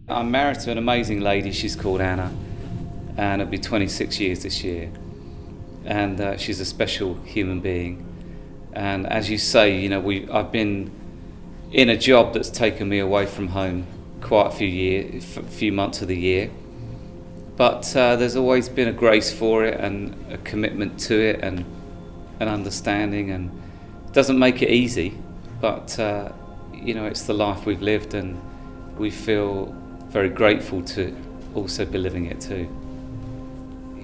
I'm married to an amazing lady. She's called Anna, and it'll be 26 years this year. And she's a special human being. And as you say, I've been in a job that's taken me away from home quite a few months of the year. But there's always been a grace for it and a commitment to it and an understanding. And it doesn't make it easy, but it's the life we've lived, and we feel very grateful to also be living it too.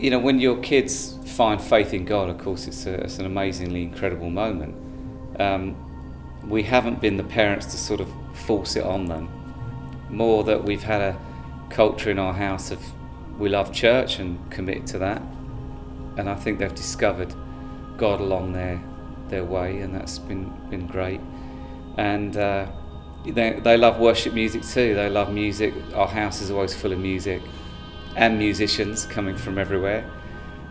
When your kids find faith in God, of course, it's an amazingly incredible moment. We haven't been the parents to sort of force it on them. More that we've had a culture in our house of we love church and commit to that. And I think they've discovered God along their way, and that's been great. And they love worship music too. They love music. Our house is always full of music and musicians coming from everywhere.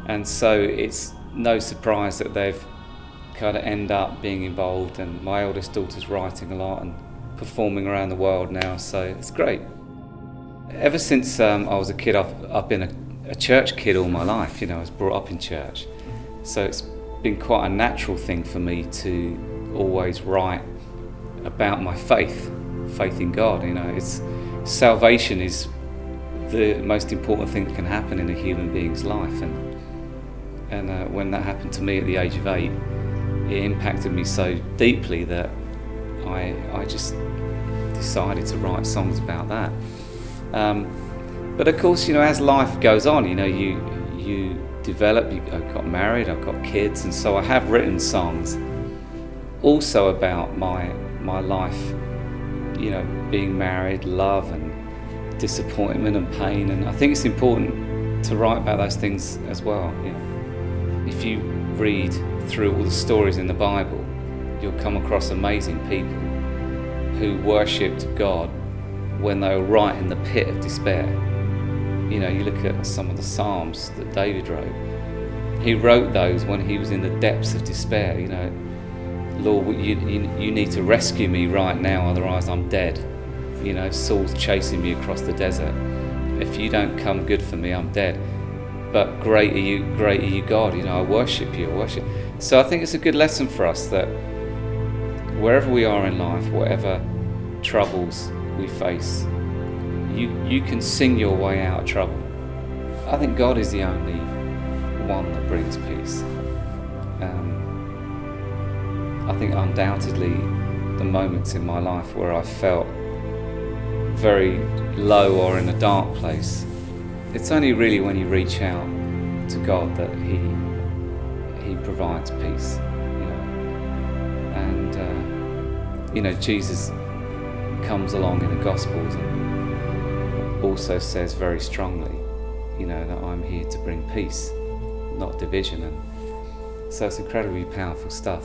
And so it's no surprise that they've kind of end up being involved. And my eldest daughter's writing a lot and performing around the world now, so it's great. Ever since I was a kid, I've been a church kid all my life. I was brought up in church. So it's been quite a natural thing for me to always write about my faith in God. Salvation is the most important thing that can happen in a human being's life, and when that happened to me at the age of 8, it impacted me so deeply that I just decided to write songs about that. But of course, as life goes on, you develop. I got married, I've got kids, and so I have written songs also about my life, being married, love and disappointment and pain. And I think it's important to write about those things as well. If you read through all the stories in the Bible, you'll come across amazing people who worshipped God when they were right in the pit of despair. You look at some of the Psalms that David wrote. He wrote those when he was in the depths of despair. Lord, you need to rescue me right now, otherwise I'm dead. Saul's chasing me across the desert. If you don't come good for me, I'm dead. But great are you, God. I worship you. So I think it's a good lesson for us that wherever we are in life, whatever troubles we face, you can sing your way out of trouble. I think God is the only one that brings peace. I think undoubtedly the moments in my life where I felt very low or in a dark place, it's only really when you reach out to God that He provides peace. And Jesus comes along in the Gospels and also says very strongly, that I'm here to bring peace, not division. And so it's incredibly powerful stuff.